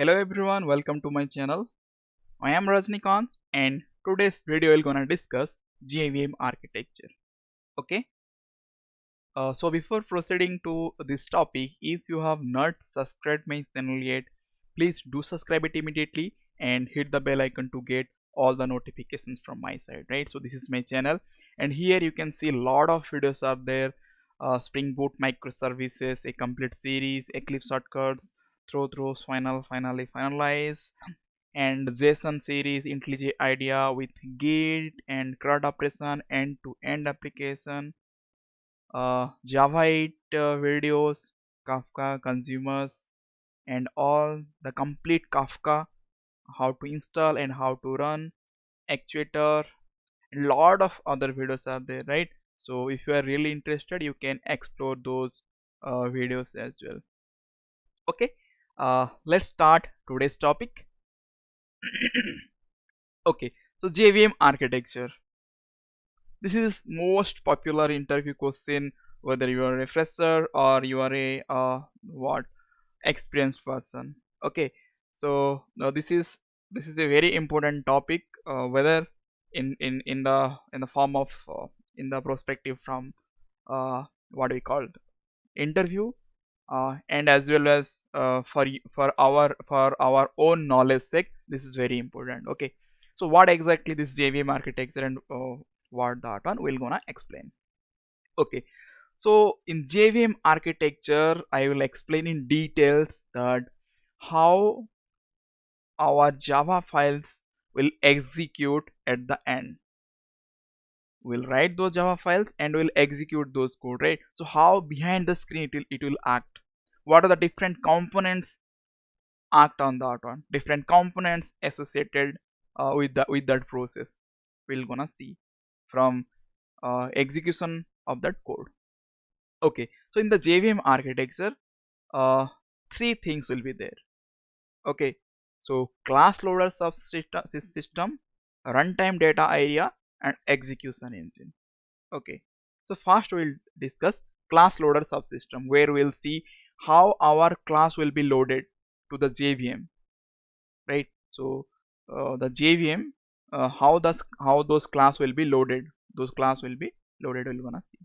Hello everyone, welcome to my channel. I am Rajnikant and today's video will gonna discuss JVM architecture. Okay. So before proceeding to this topic, if you have not subscribed my channel yet, please do subscribe it immediately and hit the bell icon to get all the notifications from my side. Right. So this is my channel, and here you can see a lot of videos are there. Spring Boot microservices, a complete series, Eclipse shortcuts, throws, finally finalize, and JSON series, IntelliJ IDEA with Git and CRUD operation, end-to-end application, Java 8 videos, Kafka consumers, and all the complete Kafka, how to install and how to run, actuator, and lot of other videos are there, right? So if you are really interested, you can explore those videos as well. Okay, let's start today's topic. Okay, so JVM architecture. This is most popular interview question, whether you are a fresher or you are a what experienced person. Okay, so now this is a very important topic, whether in the form of in the perspective from what we call interview, and as well as for our own knowledge sake, this is very important. Okay, so what exactly this JVM architecture and what that one we're gonna explain. Okay, so in JVM architecture I will explain in details that how our Java files will execute at the end. We'll write those Java files and we'll execute those code, right? So how behind the screen it will act, what are the different components act on that one, different components associated with that process, we're gonna see from execution of that code. Okay, so in the JVM architecture, uh, three things will be there. Okay, so class loader system, runtime data area, and execution engine. Okay, so first we'll discuss class loader subsystem, where we'll see how our class will be loaded to the JVM, right? So the JVM, how those class will be loaded, we're gonna see.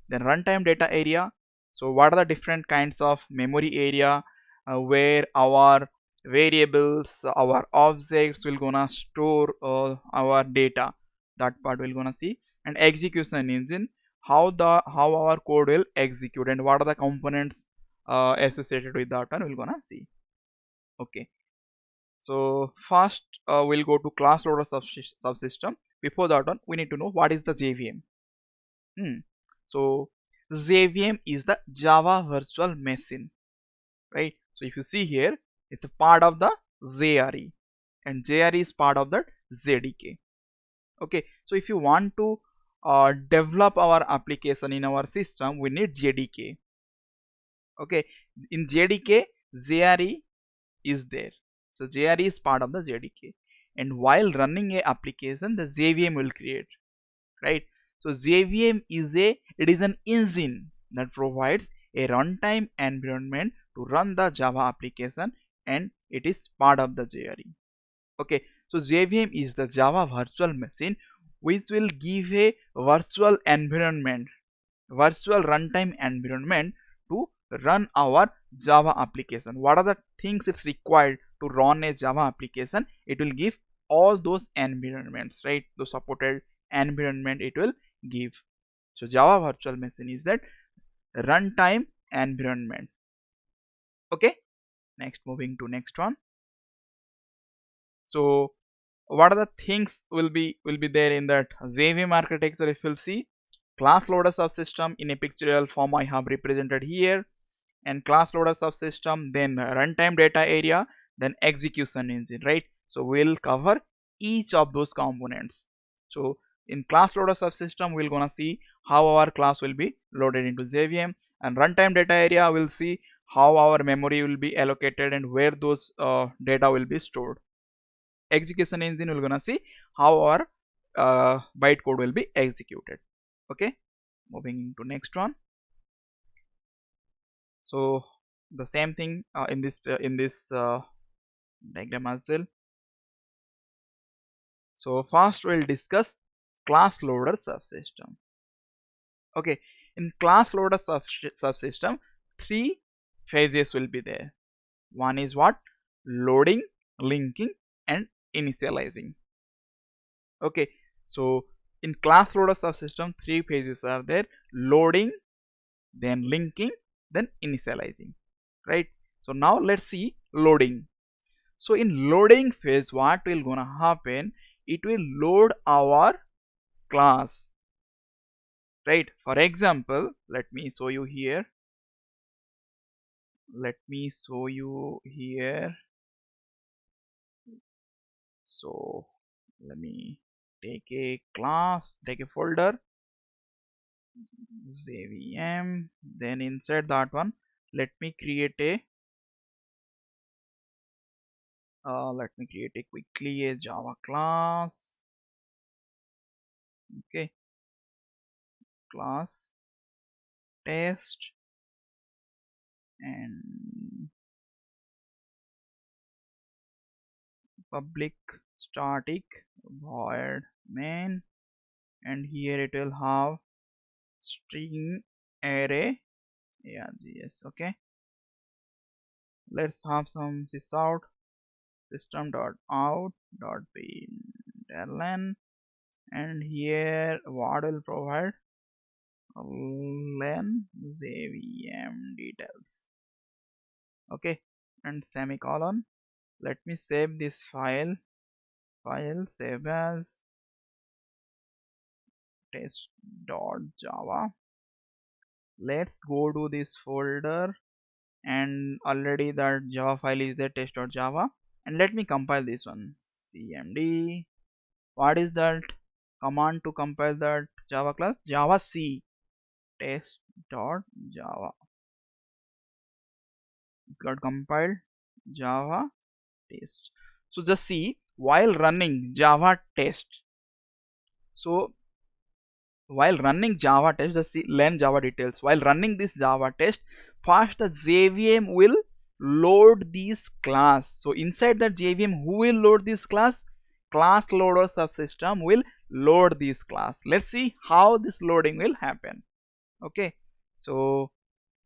Then runtime data area, so what are the different kinds of memory area where our variables, our objects will gonna store our data, that part we're gonna see. And execution engine, how our code will execute and what are the components associated with that one, we're gonna see. Okay, so first we'll go to class loader subsystem. Before that one, we need to know what is the JVM. So JVM is the Java Virtual Machine, right? So if you see here, it's a part of the JRE, and JRE is part of the JDK. Okay, so if you want to develop our application in our system, we need JDK. Okay, in JDK, JRE is there. So JRE is part of the JDK, and while running a application, the JVM will create, right? So JVM is an engine that provides a runtime environment to run the Java application, and it is part of the JRE. Okay, so JVM is the Java virtual machine which will give a virtual environment, virtual runtime environment to run our Java application. What are the things it's required to run a Java application? It will give all those environments, right? Those supported environment it will give. So Java virtual machine is that runtime environment. Okay, next, moving to next one. So what are the things will be there in that JVM architecture? If you'll see, class loader subsystem in a pictorial form I have represented here, and class loader subsystem, then runtime data area, then execution engine, right? So we'll cover each of those components. So in class loader subsystem, we're gonna see how our class will be loaded into JVM, and runtime data area will see how our memory will be allocated and where those data will be stored. Execution engine, we're gonna see how our bytecode will be executed. Okay, moving to next one. So the same thing in this diagram as well. So first we'll discuss class loader subsystem. Okay, in class loader subsystem, three phases will be there. One is what? Loading, linking, and initializing. Okay, so in class loader subsystem, three phases are there: loading, then linking, then initializing. Right? So now let's see loading. So in loading phase, what will gonna happen? It will load our class. Right? For example, let me show you here. So let me take a class, take a folder, JVM, then inside that one, let me create a quickly a Java class. Okay, class test and public static void main, and here it will have string array args. Okay, let's have some sysout system.out.println, and here what will provide len JVM details. Okay, and semicolon. Let me save this save as test.java. Let's go to this folder, and already that Java file is there, test.java, and let me compile this one. Cmd, what is that command to compile that Java class? Java C test.java. It's got compiled. Java test. So just see, while running Java test, so while running Java test, just see, learn Java details. While running this Java test, first the JVM will load this class. So inside the JVM, who will load this class? Class loader subsystem will load this class. Let's see how this loading will happen. Okay, so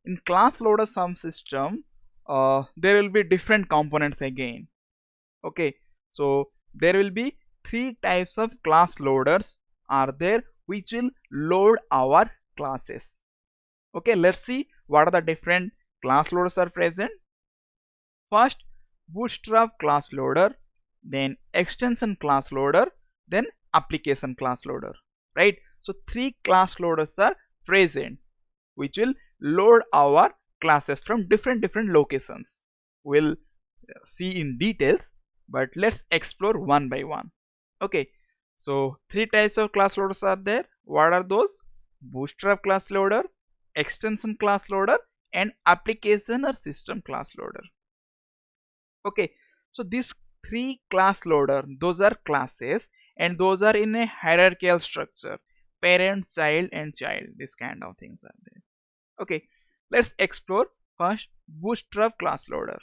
in class loader subsystem, there will be different components again. Okay, so there will be three types of class loaders are there, which will load our classes. Okay, let's see what are the different class loaders are present. First, bootstrap class loader, then extension class loader, then application class loader. Right, so three class loaders are present which will load our classes from different locations. We'll see in details, but let's explore one by one. Okay, so three types of class loaders are there. What are those? Bootstrap class loader, extension class loader, and application or system class loader. Okay, so these three class loader, those are classes, and those are in a hierarchical structure: parent, child, and child. This kind of things are there. Okay, let's explore first bootstrap class loader.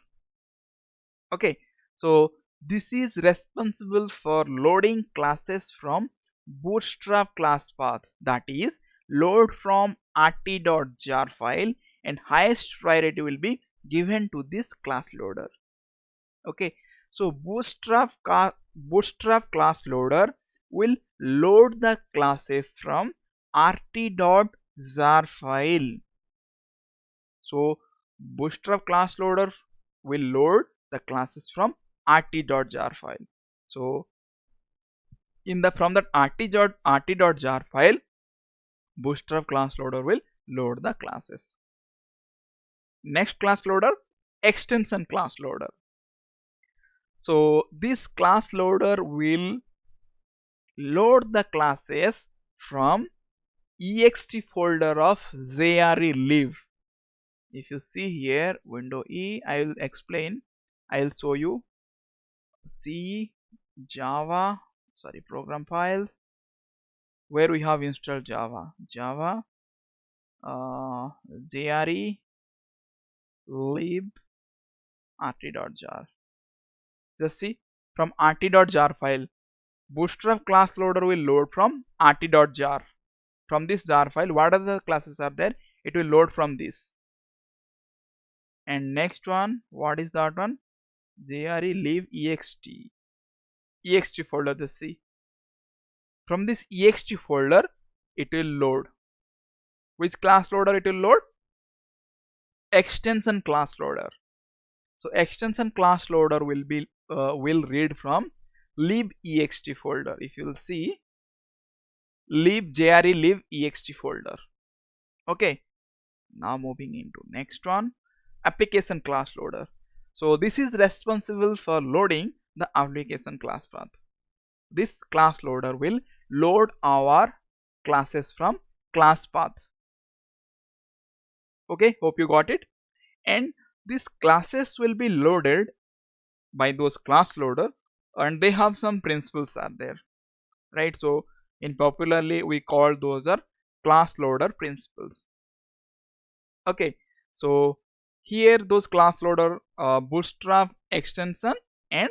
Okay, so this is responsible for loading classes from bootstrap class path, that is load from rt.jar file, and highest priority will be given to this class loader. Okay, so bootstrap class loader will load the classes from rt.jar file. So bootstrap class loader will load the classes from rt.jar file. So in the from that rt.jar file, bootstrap class loader will load the classes. Next class loader, extension class loader. So this class loader will load the classes from ext folder of jre If you see here, window E, I will explain. I will show you. C Java, sorry, program files, where we have installed Java, jre lib rt.jar. Just see, from rt.jar file, Bootstrap class loader will load from rt.jar. From this jar file, what are the classes are there? It will load from this. And next one, what is that one? JRE leave ext folder. Just see, from this ext folder, it will load. Which class loader it will load? Extension class loader. So extension class loader will read from libext folder. If you will see, jre lib ext folder. Okay, now moving into next one, application class loader. So this is responsible for loading the application class path. This class loader will load our classes from class path. Okay, hope you got it. And these classes will be loaded by those class loader, and they have some principles are there, right? So in popularly we call those are class loader principles. Okay, so here those class loader, bootstrap, extension and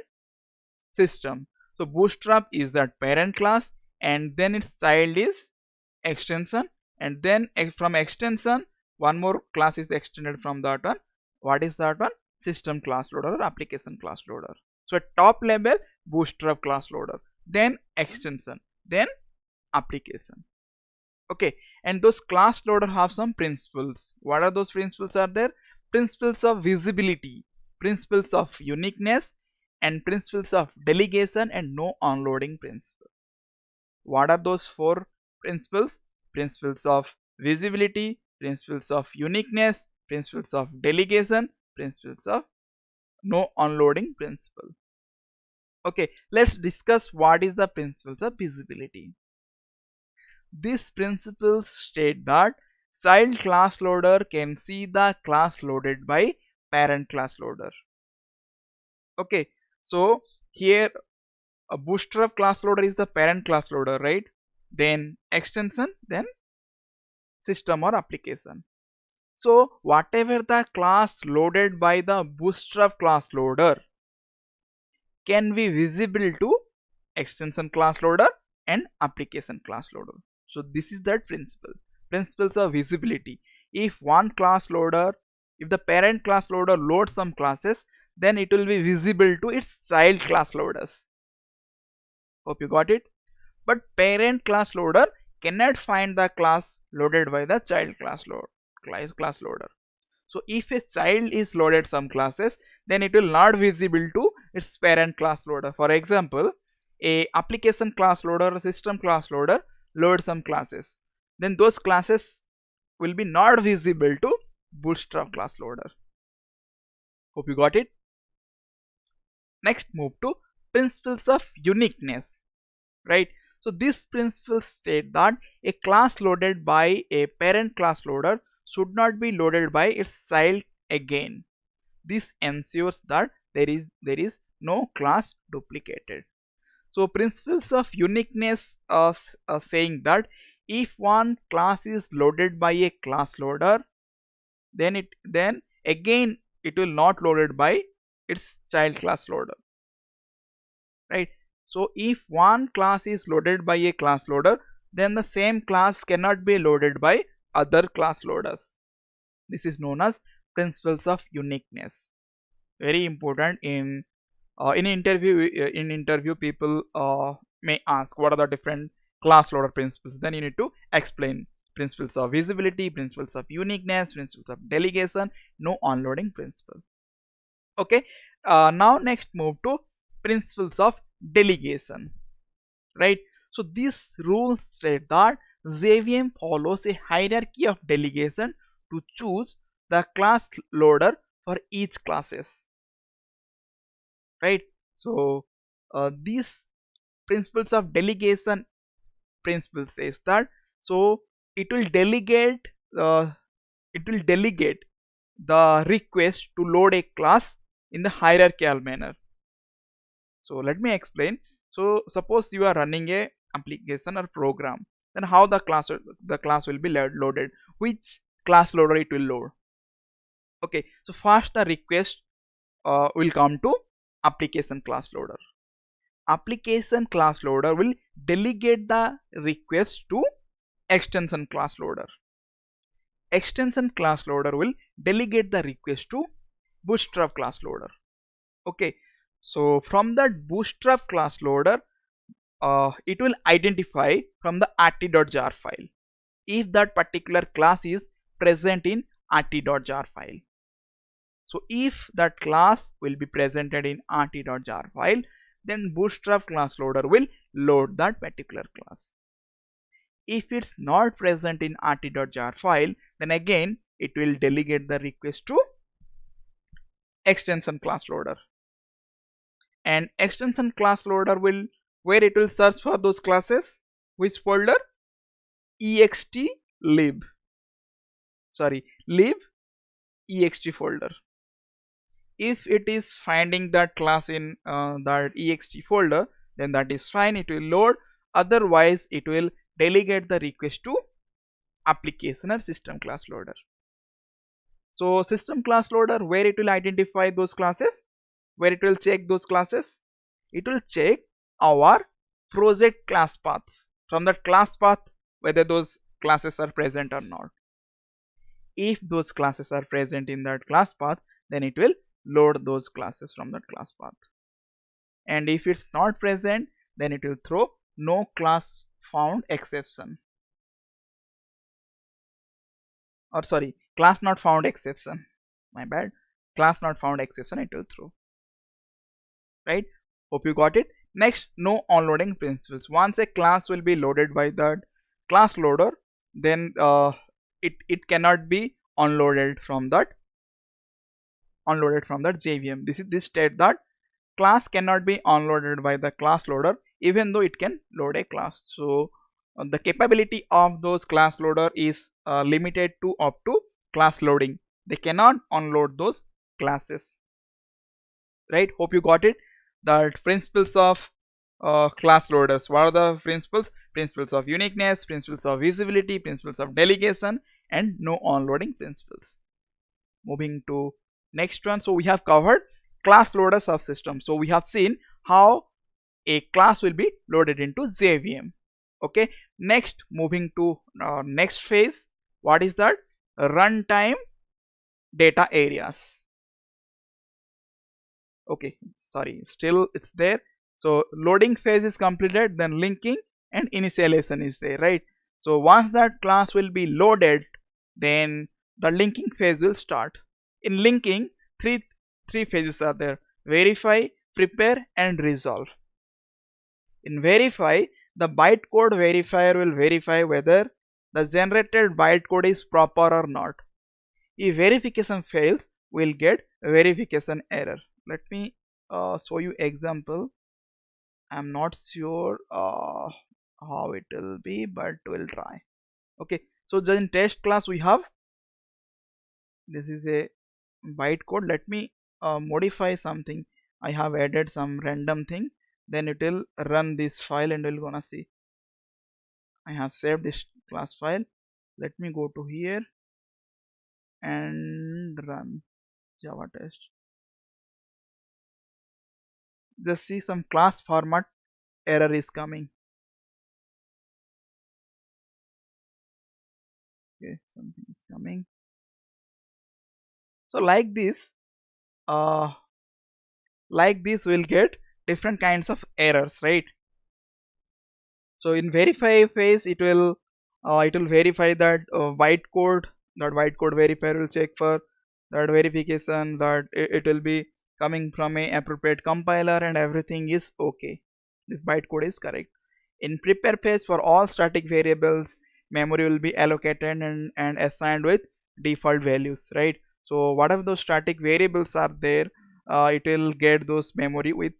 system. So bootstrap is that parent class, and then its child is extension, and then from extension one more class is extended from that one. What is that one? System class loader or application class loader. So at top level, bootstrap class loader, then extension, then application. Okay, and those class loader have some principles. What are those principles are there? Principles of visibility, principles of uniqueness, and principles of delegation and no unloading principle. What are those four principles? Principles of visibility, principles of uniqueness, principles of delegation, principles of no unloading principle. Okay, let's discuss what is the principles of visibility. These principles state that child class loader can see the class loaded by parent class loader. Okay, so here a bootstrap class loader is the parent class loader, right? Then extension, then system or application. So whatever the class loaded by the bootstrap class loader can be visible to extension class loader and application class loader. So this is that principles of visibility. If one class loader, if the parent class loader loads some classes, then it will be visible to its child class loaders. Hope you got it. But parent class loader cannot find the class loaded by the child class loader. So if a child is loaded some classes, then it will not visible to its parent class loader. For example, a application class loader or system class loader load some classes, then those classes will be not visible to bootstrap class loader. Hope you got it. Next, move to principles of uniqueness, right? So these principles state that a class loaded by a parent class loader should not be loaded by its child again. This ensures that there is no class duplicated. So principles of uniqueness are saying that if one class is loaded by a class loader, then again it will not loaded by its child class loader, right? So if one class is loaded by a class loader, then the same class cannot be loaded by other class loaders. This is known as principles of uniqueness. Very important in interview people may ask what are the different class loader principles. Then you need to explain principles of visibility, principles of uniqueness, principles of delegation, no unloading principle. Okay, now next move to principles of delegation, right? So these rules state that JVM follows a hierarchy of delegation to choose the class loader for each classes, right? So these principles of delegation principle says that so it will delegate uh, the request to load a class in the hierarchical manner. So let me explain. So suppose you are running a application or program, then how the class will be loaded, which class loader it will load. Okay, so first the request will come to application class loader. Application class loader will delegate the request to extension class loader. Extension class loader will delegate the request to bootstrap class loader. Okay, so from that bootstrap class loader, it will identify from the rt.jar file if that particular class is present in rt.jar file. So if that class will be presented in rt.jar file, then bootstrap class loader will load that particular class. If it's not present in rt.jar file, then again it will delegate the request to extension class loader. And extension class loader will, where it will search for those classes, which folder? ext lib, sorry, lib ext folder. If it is finding that class in that ext folder, then that is fine, it will load. Otherwise it will delegate the request to application or system class loader. So system class loader, where it will identify those classes, where it will check those classes, it will check our project class paths. From that class path, whether those classes are present or not. If those classes are present in that class path, then it will load those classes from that class path. And if it's not present, then it will throw no class found exception, or sorry, class not found exception, my bad, class not found exception it will throw. Right, hope you got it. Next, no onloading principles. Once a class will be loaded by that class loader, then it cannot be unloaded from that JVM. This state that class cannot be unloaded by the class loader even though it can load a class. So the capability of those class loader is limited to up to class loading. They cannot unload those classes. Right, hope you got it. The principles of class loaders. What are the principles? Principles of uniqueness, principles of visibility, principles of delegation, and no onloading principles. Moving to next one. So we have covered class loader subsystem. So we have seen how a class will be loaded into JVM. Okay, next, moving to next phase. What is that? Runtime data areas. Okay, sorry, still it's there. So loading phase is completed, then linking and initialization is there, right? So once that class will be loaded, then the linking phase will start. In linking, three phases are there: verify, prepare, and resolve. In verify, the bytecode verifier will verify whether the generated bytecode is proper or not. If verification fails, we'll get verification error. Let me show you example. I'm not sure how it will be, but we'll try. Okay, so just in test class we have, this is a bytecode. Let me modify something. I have added some random thing, then it will run this file and we're gonna see. I have saved this class file. Let me go to here and run Java test. Just see some class format error is coming. Okay, something is coming. So like this we'll get different kinds of errors, right? So in verify phase, it will verify that bytecode. That bytecode verifier will check for that verification, that it will be coming from a appropriate compiler and everything is okay. This bytecode is correct. In prepare phase, for all static variables, memory will be allocated and assigned with default values, right? So whatever those static variables are there, it will get those memory with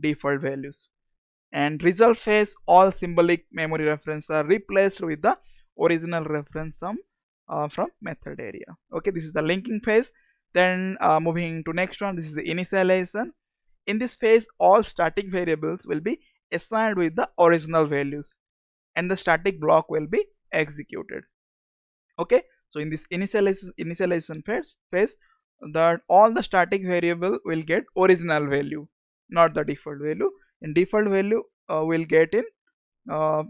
default values. And resolve phase, all symbolic memory references are replaced with the original reference from method area. Okay, this is the linking phase. Then moving to next one, this is the initialization. In this phase, all static variables will be assigned with the original values and the static block will be executed. Okay, so in this initialization phase, that all the static variable will get original value not the default value. In default value we'll get in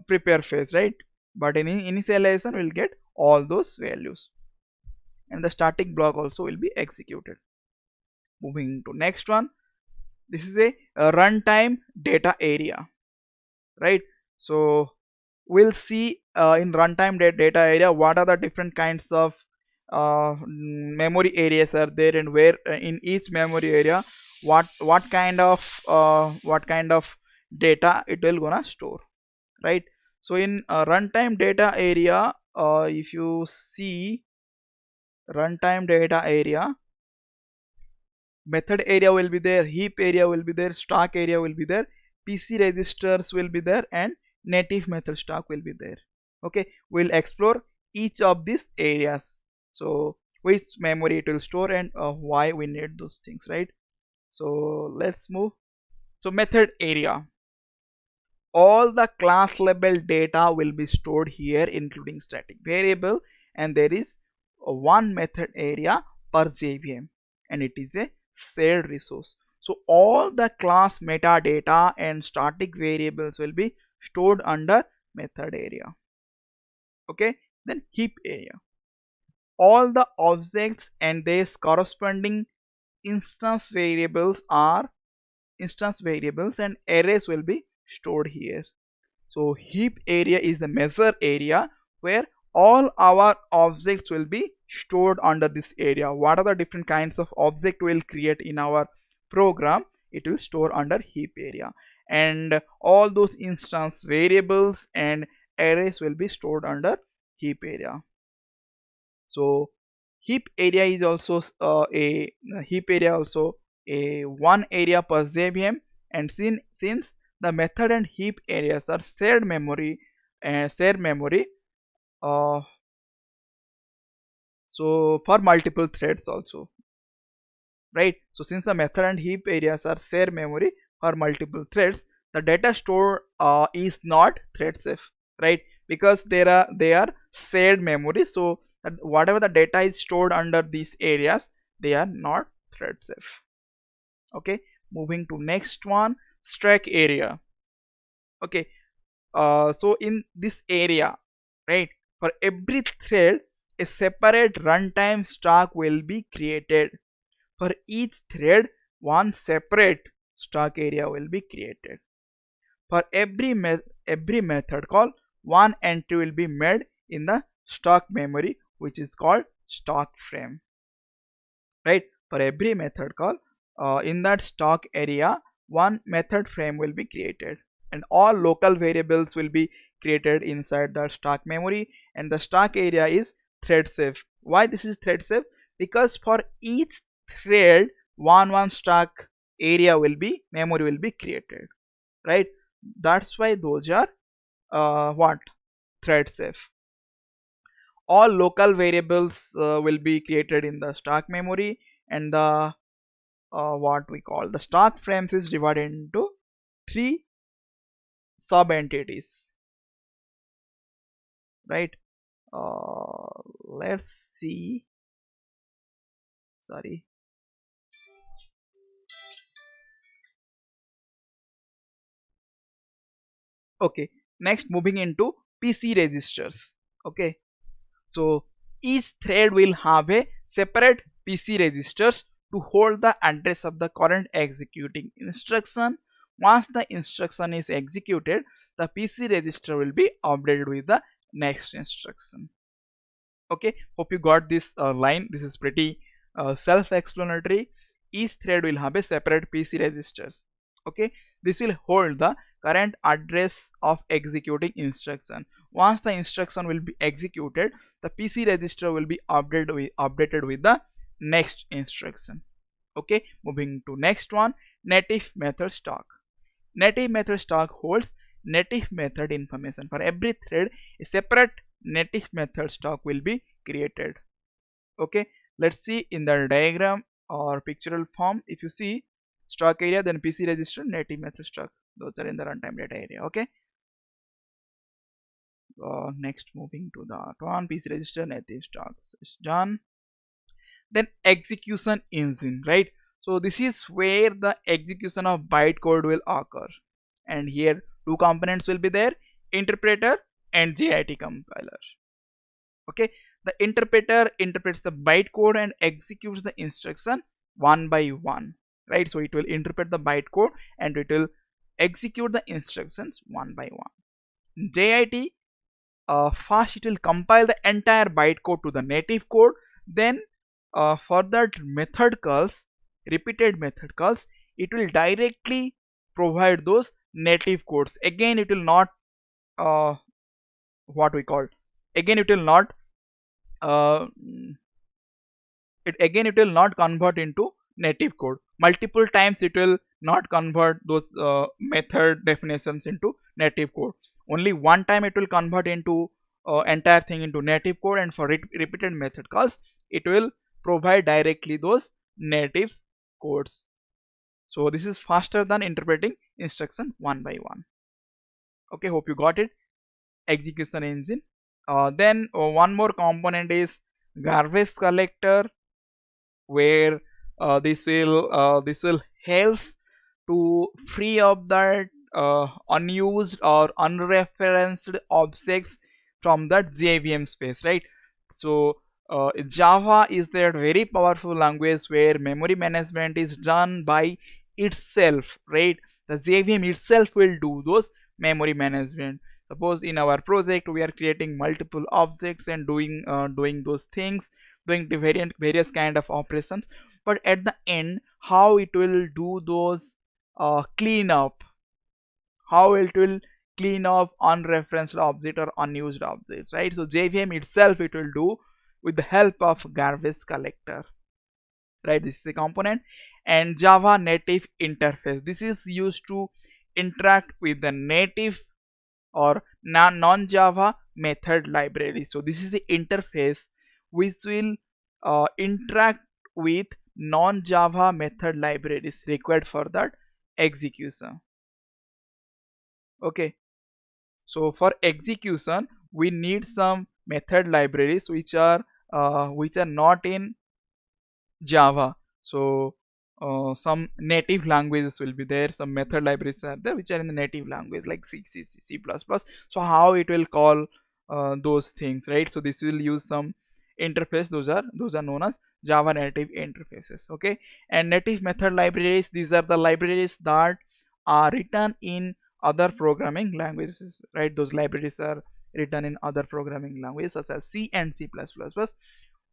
prepare phase, right? But in initialization we'll get all those values, and the static block also will be executed. Moving to next one, this is a runtime data area, right? So we'll see in runtime data area what are the different kinds of memory areas are there, and where in each memory area what kind of data it will gonna store, right? So in runtime data area, if you see runtime data area, method area will be there, heap area will be there, stack area will be there, PC registers will be there, and native method stack will be there. Okay, we'll explore each of these areas. So which memory it will store, and why we need those things, right? So let's move. So method area, all the class level data will be stored here including static variable, and there is one method area per JVM, and it is a shared resource. So all the class metadata and static variables will be stored under method area. Okay, then heap area, all the objects and their corresponding instance variables are instance variables and arrays will be stored here. So heap area is the measure area where all our objects will be stored under this area. What are the different kinds of object we'll create in our program, it will store under heap area, and all those instance variables and arrays will be stored under heap area. So heap area is also a heap area also a one area per JVM, and since the method and heap areas are shared memory, uh, so for multiple threads also, right? So since the method and heap areas are shared memory for multiple threads, the data stored is not thread safe, right? Because they are shared memory, so that whatever the data is stored under these areas, they are not thread safe. Okay, moving to next one, stack area. Okay, so in this area, right, for every thread a separate runtime stack will be created. For each thread one separate stack area will be created. For every method call, one entry will be made in the stack memory, which is called stack frame, right? For every method call, in that stack area one method frame will be created, and all local variables will be created inside the stack memory, and the stack area is thread safe. Why this is thread safe? Because for each thread one stack area will be memory will be created, right? That's why those are what thread safe. All local variables will be created in the stack memory, and the what we call the stack frames is divided into three sub entities, right? Let's see, sorry. Okay, next moving into PC registers. Okay, so each thread will have a separate PC registers to hold the address of the current executing instruction. Once the instruction is executed, the PC register will be updated with the next instruction. Okay, hope you got this line. This is pretty self-explanatory. Each thread will have a separate PC registers. Okay, this will hold the current address of executing instruction. Once the instruction will be executed, the PC register will be updated with the next instruction. Okay, moving to next one, native method stack. Native method stack holds native method information. For every thread a separate native method stack will be created. Okay, let's see in the diagram or pictorial form. If you see stack area, then PC register, native method stack, those are in the runtime data area. Okay, next moving to the one, PC register, native stacks is done. Then execution engine, right? So this is where the execution of bytecode will occur, and here two components will be there: interpreter and JIT compiler. Okay, the interpreter interprets the bytecode and executes the instruction one by one, right? So it will interpret the bytecode and it will execute the instructions one by one. JIT, first it will compile the entire bytecode to the native code, then for that method calls, repeated method calls, it will directly provide those native codes. Again it will not uh, what we call, again it will not uh, it will not convert into native code. Multiple times it will not convert those method definitions into native code. Only one time it will convert into entire thing into native code, and for repeated method calls it will provide directly those native codes. So this is faster than interpreting instruction one by one. Okay, hope you got it. Execution engine. Then one more component is garbage collector, where this will helps to free up that unused or unreferenced objects from that JVM space, right? So Java is that very powerful language where memory management is done by itself, right? The JVM itself will do those memory management. Suppose in our project we are creating multiple objects and doing those things, doing the various kind of operations, but at the end how it will do those cleanup, how it will clean up unreferenced object or unused objects, right? So JVM itself it will do with the help of garbage collector, right? This is a component. And Java native interface, this is used to interact with the native or non-Java method library. So this is the interface which will interact with non-Java method libraries required for that execution. Okay, so for execution we need some method libraries which are not in Java. So some native languages will be there, some method libraries are there which are in the native language like C++. So how it will call those things, right? So this will use some interface, those are known as Java native interfaces. Okay, and native method libraries, these are the libraries that are written in other programming languages, right? Those libraries are written in other programming languages such as C and C++,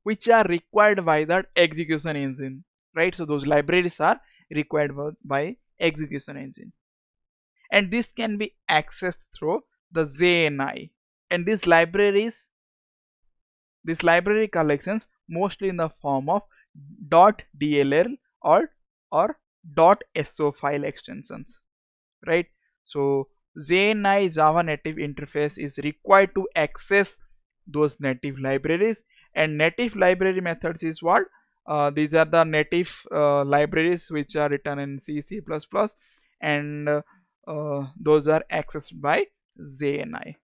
which are required by that execution engine, right? So those libraries are required by execution engine, and this can be accessed through the JNI. And these library collections mostly in the form of .dll or .so file extensions, right? So JNI, Java native interface, is required to access those native libraries. And native library methods is what? These are the native libraries which are written in C++, and those are accessed by JNI,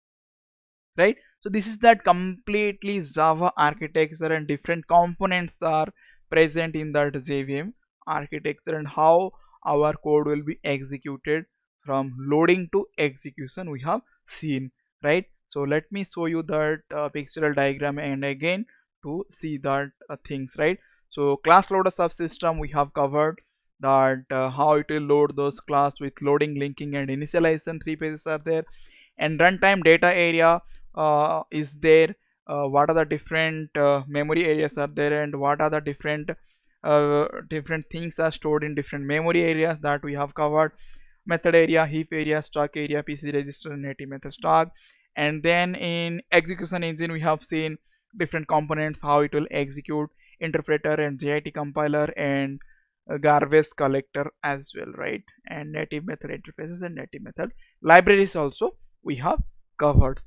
right? So this is that completely Java architecture, and different components are present in that JVM architecture, and how our code will be executed from loading to execution we have seen, right? So let me show you that pictorial diagram and again to see that things, right? So class loader subsystem we have covered that how it will load those class with loading, linking and initialization, three pages are there. And runtime data area is there, what are the different memory areas are there, and what are the different things are stored in different memory areas that we have covered. Method area, heap area, stack area, PC register, native method stack. And then in execution engine we have seen different components, how it will execute, interpreter and JIT compiler and garbage collector as well, right? And native method interfaces and native method libraries also we have covered,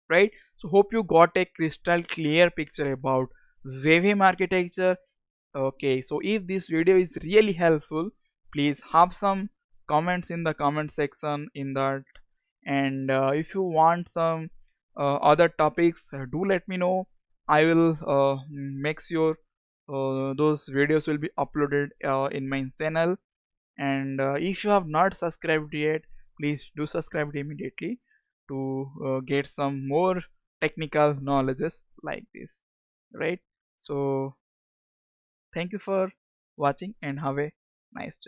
right? So hope you got a crystal clear picture about JVM architecture. Okay, so if this video is really helpful, please have some comments in the comment section in that. And if you want some other topics, do let me know. I will make sure those videos will be uploaded in my channel. And if you have not subscribed yet, please do subscribe immediately to get some more technical knowledges like this, right? So thank you for watching and have a nice day.